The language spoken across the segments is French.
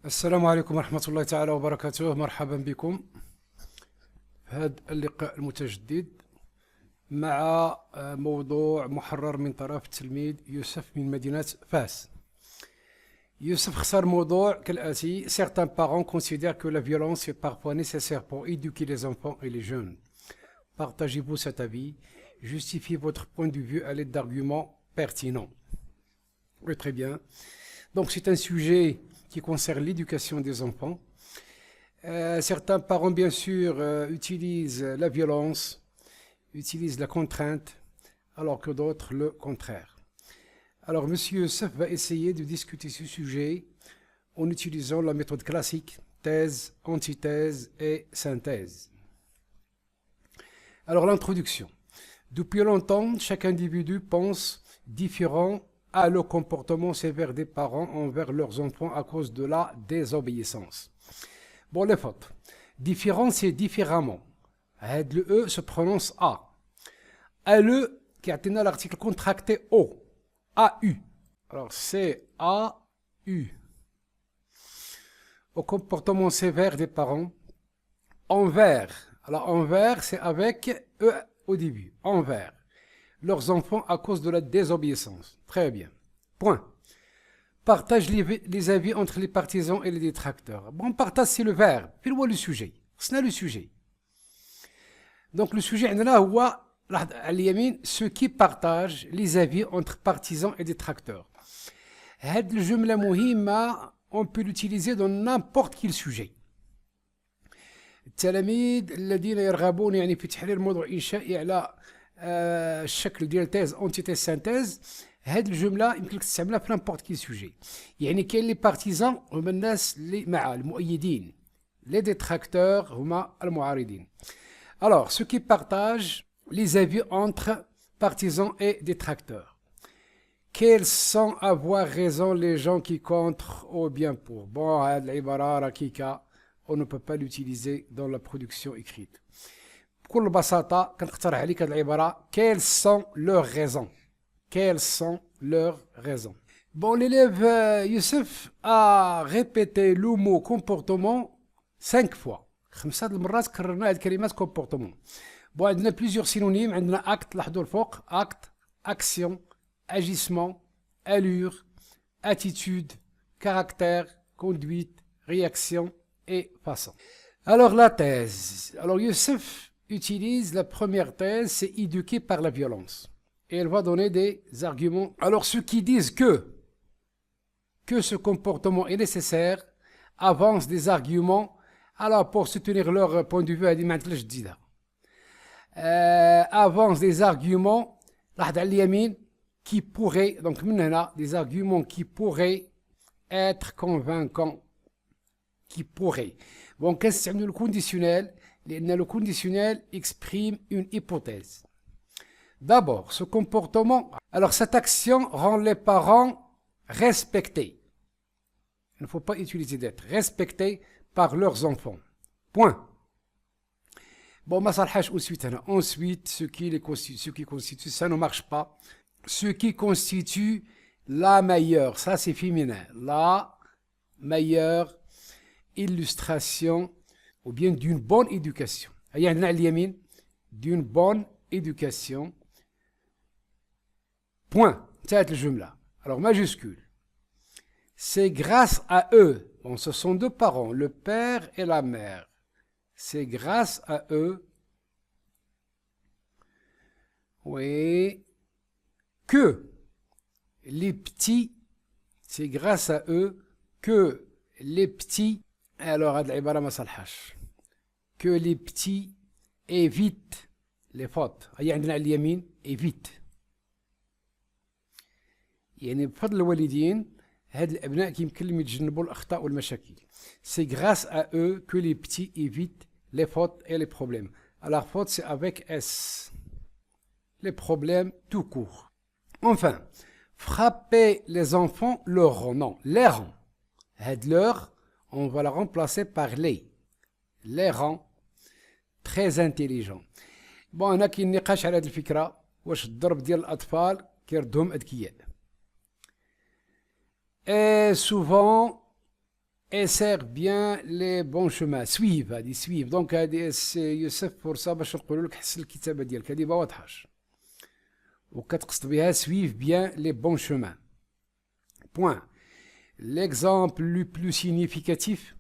السلام عليكم ورحمة الله تعالى وبركاته. مرحبا بكم في هذا اللقاء المتجدد مع موضوع محرر من طرف التلميذ يوسف من مدينة فاس. يوسف اختار موضوع كالآتي: Certains parents considèrent que la violence est parfois nécessaire pour éduquer les enfants et les jeunes. Partagez-vous cet avis? Justifiez votre point de vue à l'aide d'arguments pertinents. Oui, très bien. Donc c'est un sujet qui concerne l'éducation des enfants. Certains parents, bien sûr, utilisent la violence, utilisent la contrainte, alors que d'autres le contraire. Alors, M. Youssef va essayer de discuter ce sujet en utilisant la méthode classique, thèse, antithèse et synthèse. Alors, l'introduction. Depuis longtemps, chaque individu pense différent à le comportement sévère des parents envers leurs enfants à cause de la désobéissance. Bon, les fautes. Différent, c'est différemment. Le E se prononce A. Le qui a l'article contracté O. A-U. Alors, c'est A-U. Au comportement sévère des parents envers. Alors, envers, c'est avec E au début. Envers leurs enfants à cause de la désobéissance. Très bien. Point. Partage les avis entre les partisans et les détracteurs. Bon, partage, c'est le verbe. Puis le sujet. C'est le sujet. Donc, le sujet, ceux qui partagent les avis entre partisans et détracteurs. Cette jumla muhimma, on peut l'utiliser dans n'importe quel sujet. التلاميذ الذين يرغبون يعني في تحرير موضوع إنشائي على الشكل ديال تيز أنتيتيز سانتيز، هذه الجملة يمكن لك تستعملها في نيمبورت كي سوجي. يعني كاين لي بارتيزان هما الناس اللي مع المؤيدين، لي ديتراكتور هما المعارضين. Alors, ceux qui partagent les avis entre partisans et détracteurs. Quels sont avoir raison les gens qui contre ou bien pour? Bon, l'ibara rakika, on ne peut pas l'utiliser dans la production écrite. بكل بساطة كنقترح عليك هذه العبارة: Quelles sont leurs raisons? Quelles sont leurs raisons? Bon, l'élève Youssef a répété le mot comportement 5 fois. 5 المرات كررنا هذه الكلمات comportement. Bon, عندنا plusieurs synonymes. عندنا acte، لاحظوا الفوق، acte, action, agissement, allure, attitude, caractère, conduite, réaction et façon. Alors la thèse. Alors Youssef utilise la première thèse, c'est éduquer par la violence. Et elle va donner des arguments. Alors ceux qui disent que ce comportement est nécessaire avancent des arguments. Alors pour soutenir leur point de vue, avance des arguments qui pourraient, donc des arguments qui pourraient être convaincants, qui pourraient. Bon, qu'est-ce que c'est le conditionnel? Le conditionnel exprime une hypothèse. D'abord, ce comportement, alors cette action rend les parents respectés. Il ne faut pas utiliser d'être respectés par leurs enfants. Point. Bon, ensuite, ce qui constitue, ça ne marche pas. Ce qui constitue la meilleure, ça c'est féminin, la meilleure illustration ou bien d'une bonne éducation. D'une bonne éducation. Point. C'est le jumla. Alors, majuscule. C'est grâce à eux. Bon, ce sont deux parents, le père et la mère. C'est grâce à eux, oui, que les petits, c'est grâce à eux que les petits, alors que les petits évitent les fautes. évite. يعني بفضل الوالدين هاد الأبناء كيمكن لهم يتجنبوا الأخطاء والمشاكل. C'est grâce à eux que les petits évitent les fautes et les problèmes. Alors faute c'est avec S. Les problèmes tout court. Enfin, frapper les enfants leur rend. Non, les rend. Had leur, on va la remplacer par les. Les rend très intelligents. Bon, أنا كاين نقاش على هذه الفكرة واش الضرب ديال الأطفال كيردهم أذكياء. Et souvent, et sert bien les bons chemins. Suivre, هذه suivre. Donc هذه يوسف فرصة باش نقولوا لك حسن الكتابة ديالك هذه ما واضحاش. وكتقصد بها suivre bien les bons chemins. Point. L'exemple le plus significatif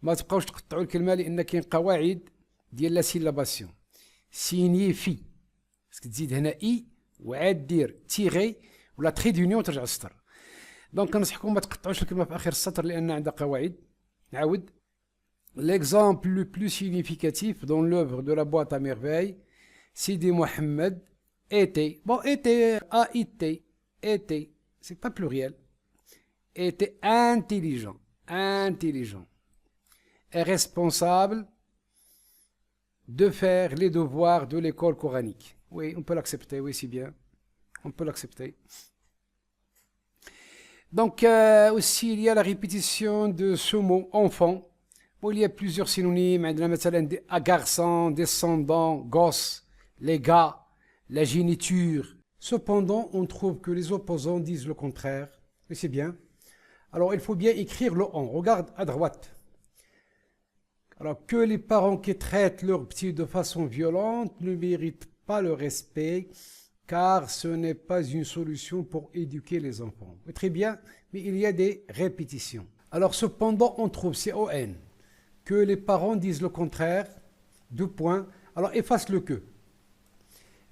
ما تبقاوش تقطعوا الكلمة لأن كاين قواعد ديال لا سيلاباسيون. Signifie. باسكو تزيد هنا اي وعاد دير تيغي ولا تري دونيون وترجع للسطر. دونك كنصحكم ما تقطعوش الكلمة في آخر السطر لأن عندها قواعد. نعاود. L'exemple le plus significatif dans l'œuvre de la boîte à merveilles, Sidi Mohamed était, bon, était, a été, c'est pas pluriel, était intelligent, et responsable de faire les devoirs de l'école coranique. Oui, on peut l'accepter, oui, c'est bien, on peut l'accepter. Donc, aussi, il y a la répétition de ce mot enfant. Bon, il y a plusieurs synonymes, garçon, descendant, gosse, les gars, la géniture. Cependant, on trouve que les opposants disent le contraire. Et c'est bien. Alors, il faut bien écrire le on. Regarde à droite. Alors, que les parents qui traitent leurs petits de façon violente ne méritent pas le respect, car ce n'est pas une solution pour éduquer les enfants. Oui, très bien, mais il y a des répétitions. Alors, cependant, on trouve CON. Que les parents disent le contraire. 2 points. Alors, efface le que.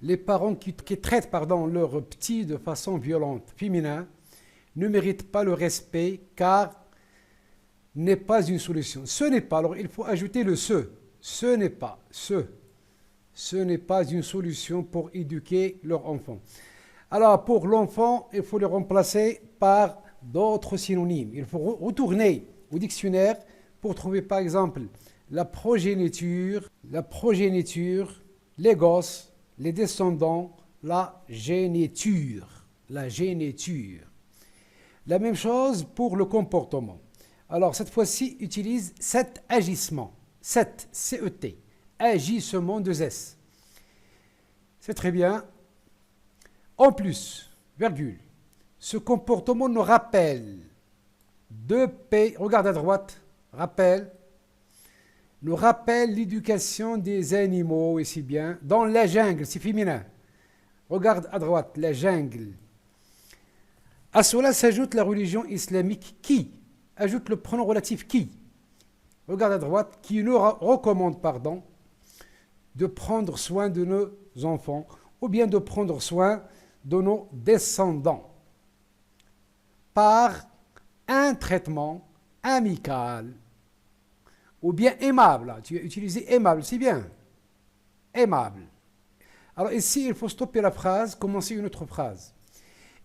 Les parents qui traitent leurs petits de façon violente, féminin, ne méritent pas le respect, car n'est pas une solution. Ce n'est pas, alors il faut ajouter le ce. Ce n'est pas, ce n'est pas une solution pour éduquer leur enfant. Alors pour l'enfant, il faut le remplacer par d'autres synonymes. Il faut retourner au dictionnaire pour trouver par exemple la progéniture, les gosses, les descendants, la géniture. La même chose pour le comportement. Alors, cette fois-ci, utilise cet agissement. Cet, C-E-T. Agissement 2S. C'est très bien. En plus, virgule, ce comportement nous rappelle regarde à droite, nous rappelle l'éducation des animaux, et c'est bien. Dans la jungle, c'est féminin. Regarde à droite, la jungle. À cela s'ajoute la religion islamique qui ajoute le pronom relatif qui. Regarde à droite, qui nous recommande, de prendre soin de nos enfants ou bien de prendre soin de nos descendants par un traitement amical ou bien aimable. Tu as utilisé aimable, c'est bien. Aimable. Alors ici, il faut stopper la phrase, commencer une autre phrase.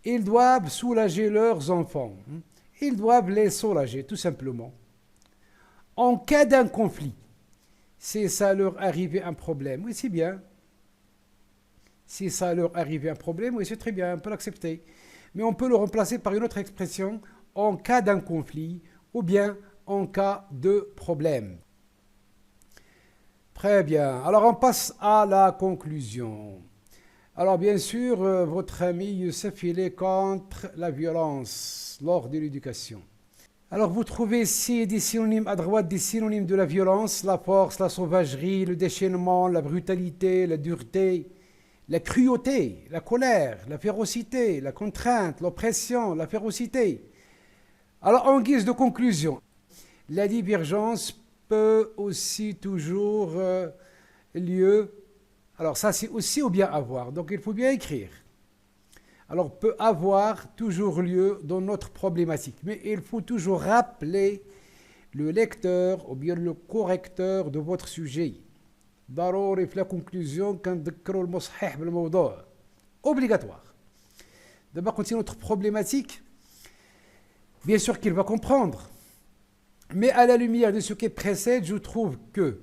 Ils doivent soulager leurs enfants. Ils doivent les soulager, tout simplement. En cas d'un conflit, si ça leur arrivait un problème, oui, c'est bien. Si ça leur arrivait un problème, oui, c'est très bien, on peut l'accepter. Mais on peut le remplacer par une autre expression, en cas d'un conflit, ou bien en cas de problème. Très bien. Alors, on passe à la conclusion. Alors, bien sûr, votre ami Youssef, il est contre la violence lors de l'éducation. Alors, vous trouvez ici des synonymes à droite, des synonymes de la violence, la force, la sauvagerie, le déchaînement, la brutalité, la dureté, la cruauté, la colère, la férocité, la contrainte, l'oppression, la férocité. Alors, en guise de conclusion, la divergence peut aussi toujours lieu. Alors, ça, c'est aussi ou bien avoir. Donc, il faut bien écrire. Alors, peut avoir toujours lieu dans notre problématique. Mais il faut toujours rappeler le lecteur ou bien le correcteur de votre sujet. ضروري في la conclusion كنذكروا المصحح بالموضوع. Obligatoire. D'abord, quand c'est notre problématique, bien sûr qu'il va comprendre. Mais à la lumière de ce qui précède, je trouve que...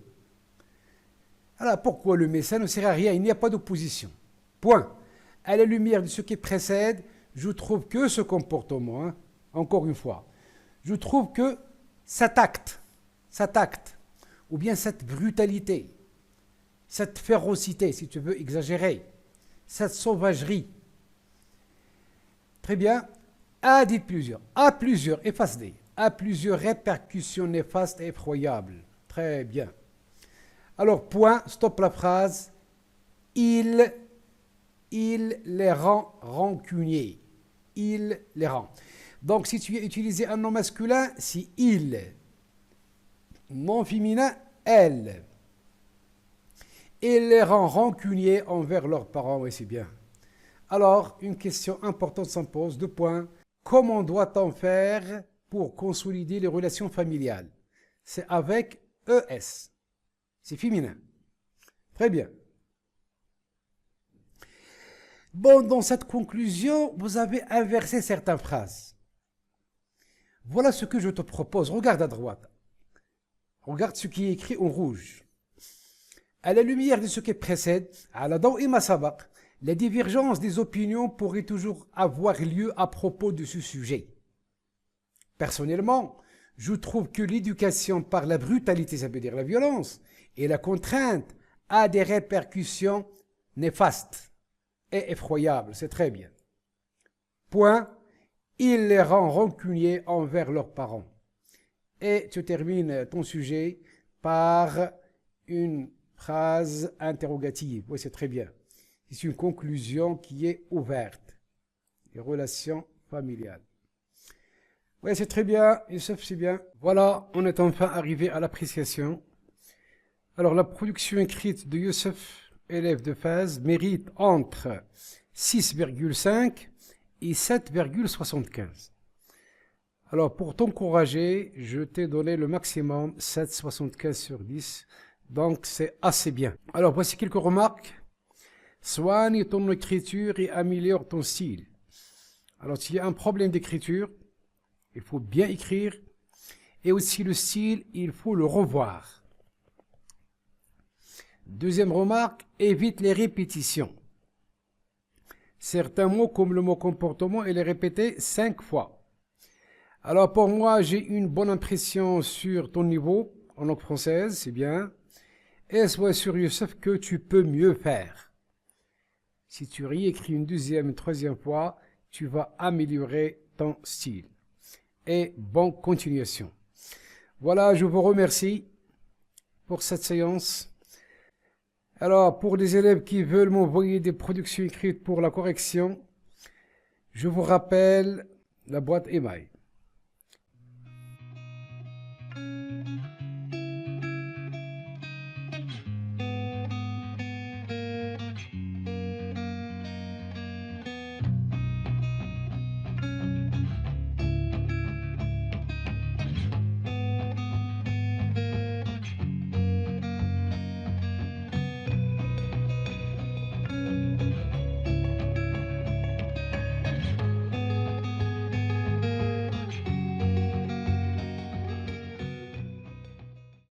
Alors, pourquoi le mais ça ne sert à rien, il n'y a pas d'opposition. Point. À la lumière de ce qui précède, je trouve que ce comportement, encore une fois, je trouve que cet acte, ou bien cette brutalité, cette férocité, si tu veux exagérer, cette sauvagerie, très bien, à plusieurs, efface-les. a plusieurs répercussions néfastes et effroyables. Très bien. Alors, point, stop la phrase. Il les rend rancuniers. Il les rend. Donc, si tu as utilisé un nom masculin, c'est il. Nom féminin, elle. Il les rend rancuniers envers leurs parents. Oui, c'est bien. Alors, une question importante s'impose. 2 points. Comment doit-on faire pour consolider les relations familiales? C'est avec ES. C'est féminin. Très bien. Bon, dans cette conclusion, vous avez inversé certaines phrases. Voilà ce que je te propose. Regarde à droite. Regarde ce qui est écrit en rouge. À la lumière de ce qui précède, على ضوء ما سبق, la divergence des opinions pourrait toujours avoir lieu à propos de ce sujet. Personnellement, je trouve que l'éducation par la brutalité, ça veut dire la violence, et la contrainte a des répercussions néfastes et effroyables. C'est très bien. Point. Il les rend rancuniers envers leurs parents. Et tu termines ton sujet par une phrase interrogative. Oui, c'est très bien. C'est une conclusion qui est ouverte. Les relations familiales. Oui, c'est très bien. Youssef, c'est bien. Voilà, on est enfin arrivé à l'appréciation. Alors, la production écrite de Youssef, élève de phase, mérite entre 6,5 et 7,75. Alors, pour t'encourager, je t'ai donné le maximum, 7,75 sur 10. Donc, c'est assez bien. Alors, voici quelques remarques. Soigne ton écriture et améliore ton style. Alors, s'il y a un problème d'écriture, il faut bien écrire. Et aussi le style, il faut le revoir. Deuxième remarque, évite les répétitions. Certains mots, comme le mot comportement, il est répété 5 fois. Alors, pour moi, j'ai une bonne impression sur ton niveau en langue française, c'est bien. Et sois sûr, Youssef, que tu peux mieux faire. Si tu réécris une deuxième, une troisième fois, tu vas améliorer ton style. Et bonne continuation. Voilà, je vous remercie pour cette séance. Alors, pour les élèves qui veulent m'envoyer des productions écrites pour la correction, je vous rappelle la boîte email.